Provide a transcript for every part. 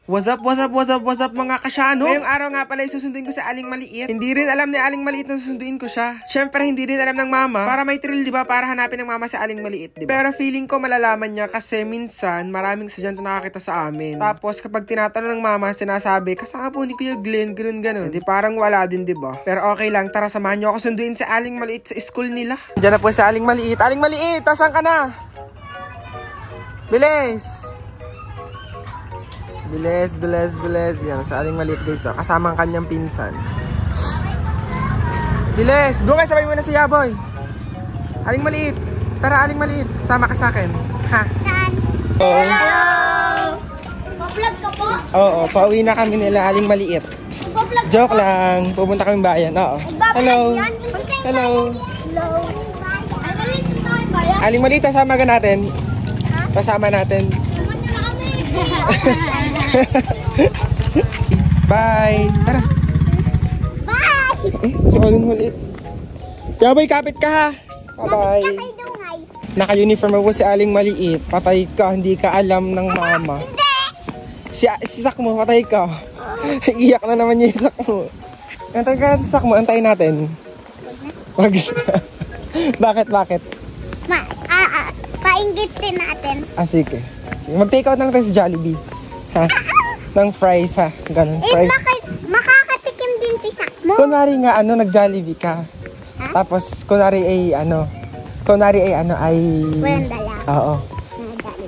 What's up mga kasyano? Ngayong araw nga pala susunduin ko sa Aling Maliit. Hindi rin alam ni Aling Maliit na susunduin ko siya. Syempre hindi rin alam ng mama. Para may thrill, diba? Para hanapin ng mama sa Aling Maliit, diba? Pero feeling ko malalaman niya kasi minsan maraming estudyante nakakita sa amin. Tapos kapag tinatanong ng mama, sinasabi, kasama po ni Kuya Glenn, ganun. Di parang wala din, diba? Pero okay lang, tara samahan niyo ako sunduin sa Aling Maliit sa school nila. Diyan na po sa Aling Maliit. Aling Maliit, tasan ka na? Bilis! Bilis. Yan, sa Aling Maliit guys. So, kasama ang kanyang pinsan. Bilis! Doon kayo, sabay mo na si Yaboy. Aling Maliit. Tara, Aling Maliit. Sama ka sa akin. Ha? Saan? Hello! Pa-vlog ka po? Oo, pauwi na kami nila Aling Maliit. Joke lang. Pupunta kami bayan. Oo. Hello! Hello! Aling Maliit, kasama ka natin. Kasama natin. Bye! Tara! Bye! Si Aling Maliit. Yaboy, kapit ka ha! Bye-bye! Naka-uniform ako si Aling Maliit. Patay ka, hindi ka alam ng mama. Si Sak mo, patay ka. Iyak na naman yung Sak mo. Antay ka natin, Sak mo. Antayin natin. Wag siya. Bakit? Painggitin natin. Sige. Mag-take out na lang tayo sa Jollibee. Ha? Ng fries ha. Ganun, fries. Bakit makakatikim din si Sak mo? Kunwari nga, nag-Jollibee ka. Ha? Tapos, kunwari ay, Walang dala. Oo.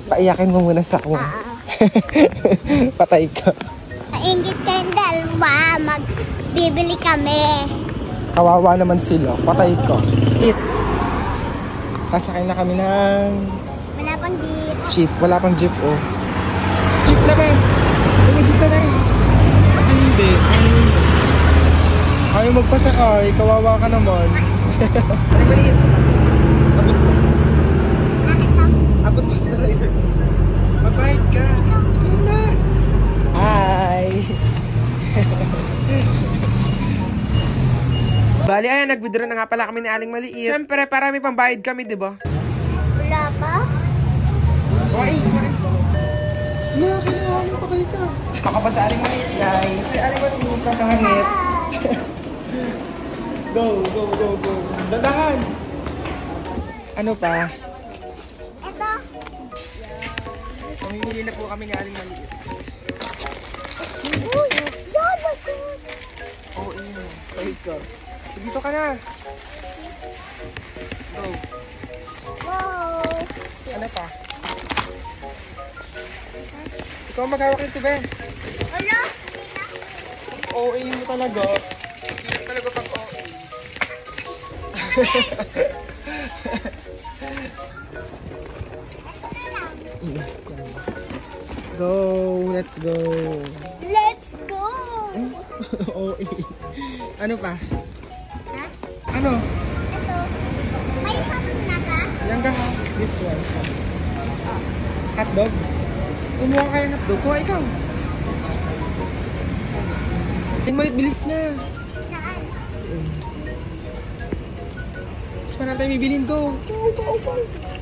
Paiyakin mo muna sa mo. Patay ka. Painggit kayong dalawa. Magbibili kami. Kawawa naman sila. Patay ka. Kasakay na kami ng Wala pang jeep. jeep. Wala pang jeep, oh. Jeep na ba? Jeep na rin. Hindi. Ayaw magpasakay. Kawawa ka naman. Aling Maliit. Abot pa sa driver. Magbayad ka. Ikaw na. Hi. Bali, ayan, nag-withdraw na nga pala kami ni Aling Maliit. Siyempre, para may pambayad kami, di ba? Wala pa? Kumain. Wala, kinuha mo pa kayo ka. Ako pa sa Aling Maliit, guys. Si Aling Maliit, kakangit. Go. Dadahan. Ano pa? Ito. Mamimili na po kami ni Aling Maliit. Uy! Yolo ko! Oo, ino. Wait ka. Dito ka na. Go. Wow! Ano pa? Ikaw maghawak nito, be. Wala? OA mo talaga. Talaga pag OA. Go, let's go. Let's go! OA. Ano pa? Ha? Ano? Ito. May hapon na ka? Yan ka ha? This one. Hotdog? Kumuha kayo ng hotdog. Kuha ikaw. Aling Maliit, bilis na. Saan? Mas marami tayo bibilin. Go.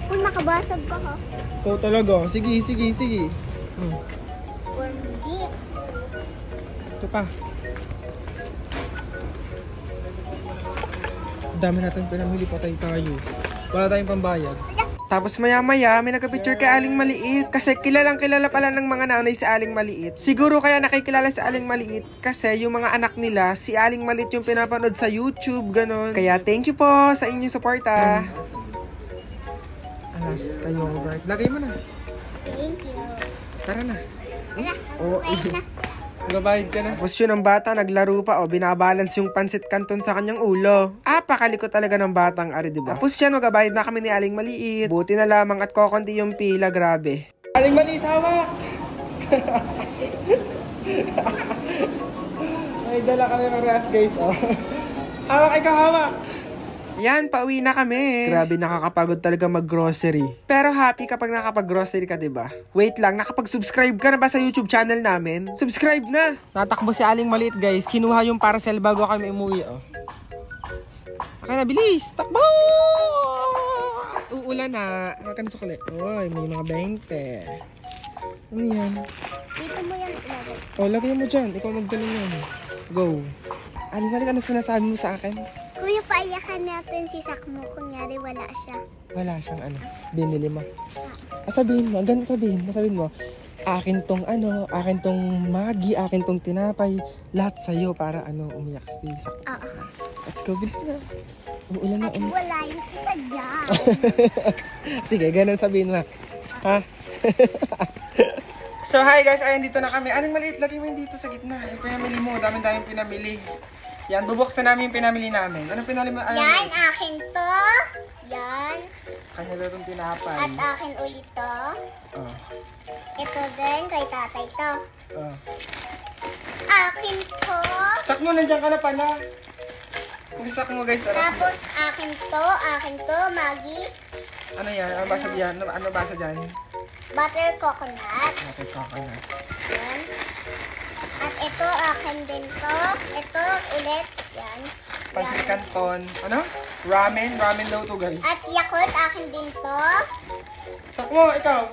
Kung makabasag ka ha? Ikaw talaga. Sige. Corn beef. Ito pa. Dami natin pinamili, patay tayo. Wala tayong pambayad. Tapos maya-maya, may nagka-picture kay Aling Maliit. Kasi kilala pala ng mga nanay si Aling Maliit. Siguro kaya nakikilala si Aling Maliit kasi yung mga anak nila, si Aling Maliit yung pinapanood sa YouTube, ganon. Kaya thank you po sa inyong suporta. Alas, kayo, Robert. Lagay mo na. Thank you. Tara na. Wala. Oo. Wait na. Babayad ka na. Tapos yun ang bata, naglaro pa o binabalance yung pansit canton sa kanyang ulo. Pakaliko talaga ng batang ari, diba? Tapos yan, magabayad na kami ni Aling Maliit. Buti na lamang at kokonti yung pila, grabe. Aling Maliit, hawak! May dala kami parehas, guys, oh. Hawak, ikaw hawak! Yan, pauwi na kami. Grabe, nakakapagod talaga mag-grocery. Pero happy kapag nakapag-grocery ka, diba? Wait lang, nakapag-subscribe ka na ba sa YouTube channel namin? Subscribe na! Tatakbo si Aling Maliit, guys. Kinuha yung parcel bago kami umuwi, oh. Okay na, bilis! Takbo! Uulan na. Makan sukli. Uy, may mga 20. Ano yan? Dito mo yan ilagay. Oh, lagay mo dyan. Ikaw magdala yan. Go. Aling Maliit, ano sinasabi mo sa akin? Kuya, paiyakan natin si Sakmo. Kunyari wala siya. Wala siyang ano. Binili mo. Sabihin mo. Ganito sabihin mo. Sabihin mo. Akin tong ano. Akin tong Maggi. Akin tong tinapay. Lahat sa'yo para ano. Umiyak si Sakmo. Oo. Let's go. Bilis na. Uulan na. Wala yung isa dyan. Sige, ganun sabihin mo. Ha? So hi guys, ayan dito na kami. Aling Maliit, lagay mo yun dito sa gitna. Yung pinamili mo, daming pinamili. Yan, bubuksan namin yung pinamili namin. Anong pinamili mo? Yan, akin to. Yan. Kanya daw itong tinapay. At akin ulit to. Oh. Ito din, kay tatay to. Oh. Akin to. Sakmo, nandiyan ka na pala. Kumisak mo guys. Tapos akin to, Maggi. Ano yan? Ano basa dyan? Ano basa dyan? Butter coconut. Okay, coconut. Yan. At ito, akin din to. Ito, ulit. Yan. Pansit Canton. Ano? Ramen? Ramen daw to guys. At Yakult, akin din to. Sakmo, ikaw.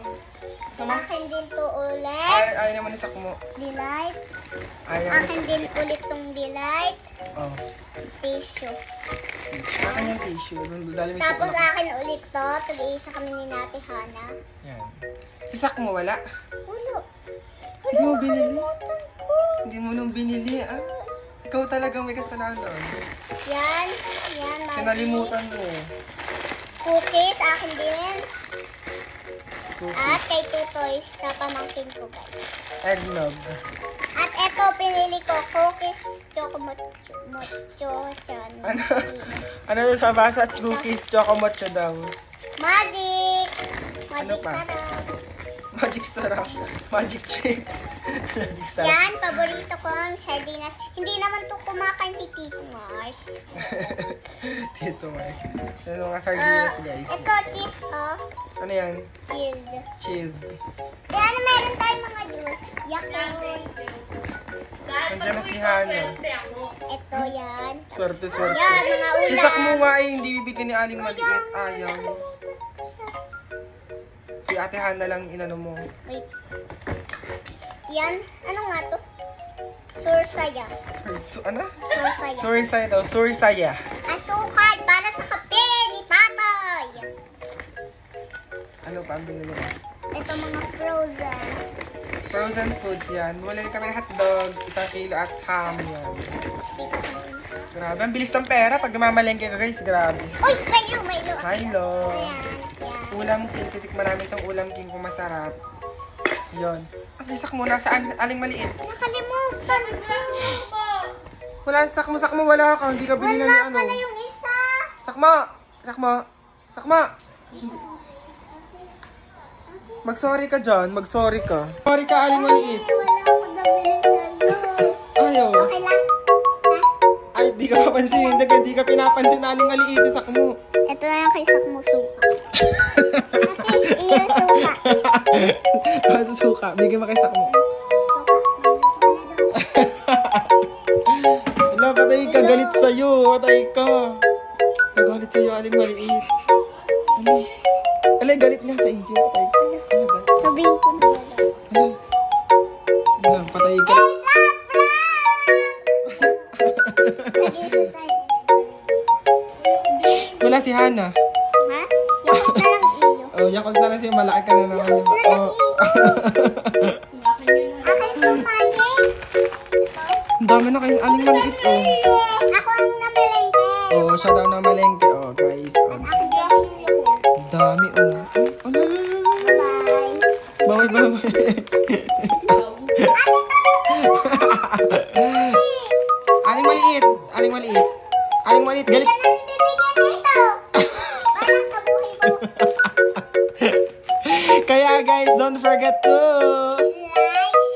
Sama? Akin din to ulit. Ayaw naman ni Sakmo. Delight. Ayaw naman Akin din ulit tong Delight. Oh. Tissue. Akin yung tissue. Dali mo sa Tapos palak. akin ulit to. Tag-iisa kami ni Nati Hana. Yan. Si Sakmo wala. Ulo. Hindi mo binili. Hindi mo nung binili. Ah. Ikaw talagang may kasalanan. Yan. Yan. Maggi. Kinalimutan mo. Cookies, akin din. Cookies. At kay Tutoy, sa pamangkin ko guys. Eggnog. At eto, pinili ko, cookies, choco mocho, chan. Ano? Ano daw sa basa? Cookies, choco mocho daw. Magic! Ano Magic pa? sarap. Magic sarap. Magic chips. Magic sarap. Yan, paborito ko ang sardinas. Hindi naman to kumakain si Tito Mars. Dito guys. Yung mga sardinas guys. Ito, cheese, oh. Ano yan? Cheese. Cheese. Kaya na meron tayong mga juice. Yakult. Nandiyan na si Hana. Ito, yan. Swerte. Yan, mga ulam. Isak mo nga eh, hindi bibigyan ni Aling Maliit. Ayaw. Si Ate Hana lang inano mo. Wait. Yan, ano nga to? Sursaya. Ano? Sursaya. Surisaya daw. Surisaya. Asukal para sa kape ni tatay. Ano pa ang binili mo? Ito mga frozen. Frozen foods yan. Bumili kami ng hotdog, 1 kilo at ham yan. Grabe, ang bilis ng pera pag namamalengke ka guys. Grabe. Uy, Milo. Milo. Ayan, yan. Ulam king. Titikman namin itong ulam king kung masarap. Yun. Ang isak mo, nasaan? Aling Maliit. Nakalimutan ko. Wala, sakmo, wala ka. Hindi ka binili ni Wala ano. pala yung isa. Sakmo. Mag-sorry ka dyan, mag-sorry ka. Sorry ka, Aling Maliit. Wala ako nabili sa'yo. Ayaw. Okay lang. Ha? Ay, di ka papansin. Hindi ka pinapansin na Aling Maliit. Sakmo. Ito na yung kay Sakmo suka. Okay, iyo suka. Ano suka? Bigyan mo kay Sakmo. Wala, patay ka. Galit sa'yo. Patay ka. Galit sa'yo, Aling Maliit. Ano? Alay, galit nga sa iyo. Patay ka. Ano, galit? Sabihin ko na wala. Ano? Wala, patay ka. Nag-iisa tayo. Wala si Hana. Ha? Yakot na lang iyo. Oh, yakot na lang siya. Malaki ka na naman. Yakot na lang Oh. iyo. Akin to, Mani. Ito. Ang dami na kayong Aling Maliit. Oh. Ako ang namalengke. Oh, siya daw na malengke. Oh, guys. Oh. At ako din yung Ang dami. Oh. Ano? bye. Bawal. Aling Maliit. Galit. Hindi ka nang bibigyan nito. Parang sa buhay ko. Kaya guys, don't forget to Like,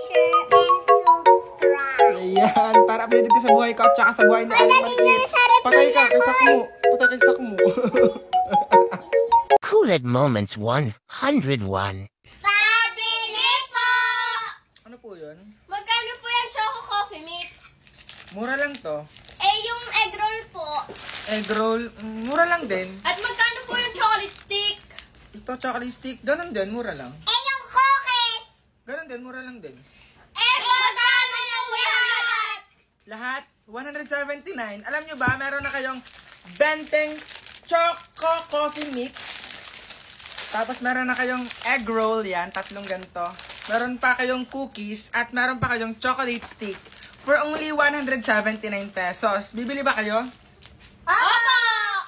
share, and subscribe. ayan, para updated ka sa buhay ko at saka sa buhay ni Aling Madali nyo Maliit. sa rep Patay ka, na kay ako. Sakmo. Patay kay Sakmo. Cooled Moments 101. Pabili po! Ano po yun? Magkano po yung Choco Coffee Mix? Mura lang to. Eh, yung egg roll po. Egg roll, mura lang din. At magkano po yung chocolate stick? Ito, chocolate stick, ganun din, mura lang. Eh, yung cookies! Ganun din, mura lang din. Magkano yung lahat? Lahat, 179. Alam nyo ba, meron na kayong Benteng Choco Coffee Mix. Tapos meron na kayong egg roll yan, 3 ganito. Meron pa kayong cookies at meron pa kayong chocolate stick for only 179 pesos. Bibili ba kayo? Opo!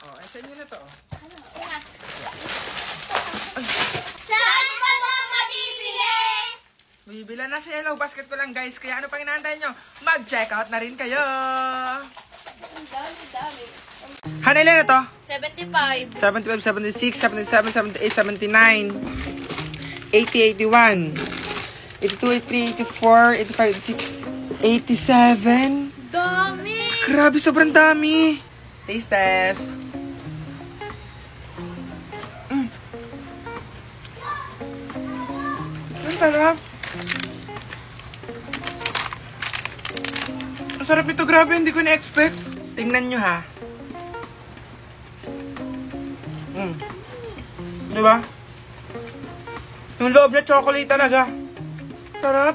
Oh, sa inyo na to. Saan pa ba mabibili? Bibila na sa Yellow Basket ko lang guys. Kaya ano pang inaantay nyo? Mag-check out na rin kayo. Ang dami. Hana, ilan na to? 75. 75, 76, 77, 78, 79, 80, 81, 82, 83, 84, 85, 86, 87. Dami! Grabe, sobrang dami. Taste test. Ang sarap. Ang sarap nito, grabe. Hindi ko na-expect. Tingnan nyo ha. Diba? Yung loob na chocolate talaga. Sarap.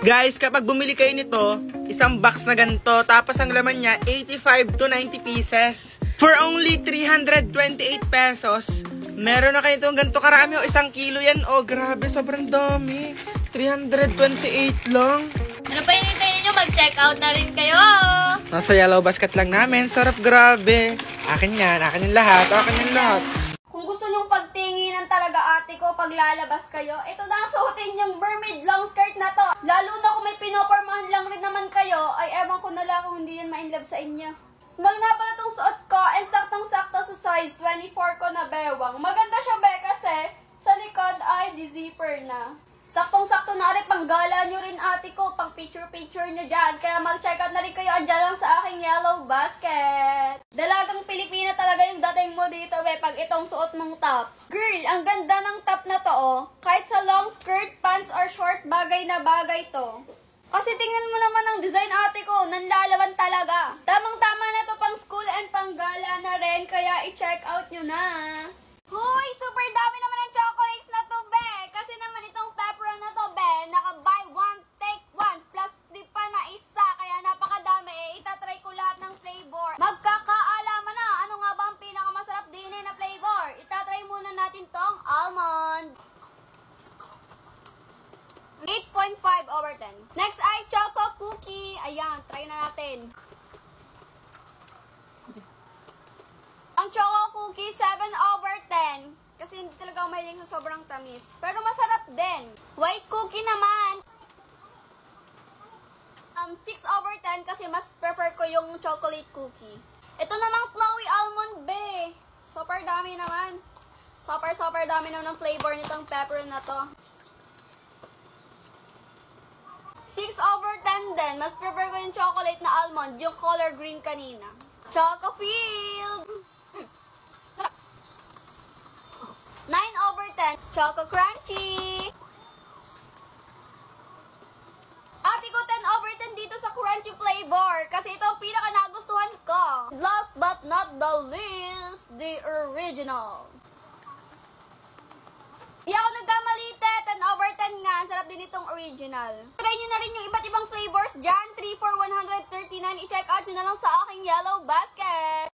Guys, kapag bumili kayo nito, isang box na ganito, tapos ang laman niya, 85 to 90 pieces. For only 328 pesos, meron na kayo itong ganito karami. O, 1 kilo yan. O, grabe, sobrang dami. 328 lang. Ano pa hinihintay nyo? Mag-check out na rin kayo! Nasa Yellow Basket lang namin. Sarap, grabe. Akin yan. Akin yung lahat. Akin yung lahat. Kung gusto nyong pagtinginan talaga ate ko pag lalabas kayo, ito na ang suotin yung mermaid long skirt na to. Lalo na kung may pinopormahan lang rin naman kayo, ay ewan ko na lang kung hindi yan ma-inlove sa inyo. Small nga pala tong suot ko and saktong-sakto sa size 24 ko na bewang. Maganda siya be kasi sa likod ay di-zipper na. Saktong-sakto na rin, panggala nyo rin ate ko, pang picture-picture nyo dyan. Kaya mag-check out na rin kayo, andyan lang sa aking Yellow Basket. Dalagang Pilipina talaga yung dating mo dito, be, pag itong suot mong top. Girl, ang ganda ng top na to, oh. Kahit sa long skirt, pants, or short, bagay na bagay to. Kasi tingnan mo naman ang design ate ko, nanlalaban talaga. Tamang-tama na to pang school and pang gala na rin, kaya i-check out nyo na. Hoy, super dami naman ng chocolates na to, be. Kasi naman itong pepperon na to, be, naka-buy one, take one, plus free pa na isa. Kaya napakadami, itatry ko lahat ng flavor. Magkakaalaman na, ano nga ba ang pinakamasarap din na flavor? Itatry muna natin tong almond. 8.5/10. Next ay choco cookie. Ayan, try na natin. Ang choco cookie, 7/10. Kasi hindi talaga ako mahilig sa sobrang tamis. Pero masarap din. White cookie naman. 6/10 kasi mas prefer ko yung chocolate cookie. Ito namang snowy almond, be. Super dami naman. Super dami naman ng flavor nitong pepper na to. 6/10 din. Mas prefer ko yung chocolate na almond, yung color green kanina. Choco Field. 9/10. Choco Crunchy. Ate ko 10/10 dito sa crunchy flavor. Kasi ito ang pinaka nagustuhan ko. Last but not the least, the original. Di ako nagkamali, 10/10 nga. Ang sarap din itong original. Try nyo na rin yung iba't ibang flavors dyan. 3 for 139. I-check out nyo na lang sa aking Yellow Basket.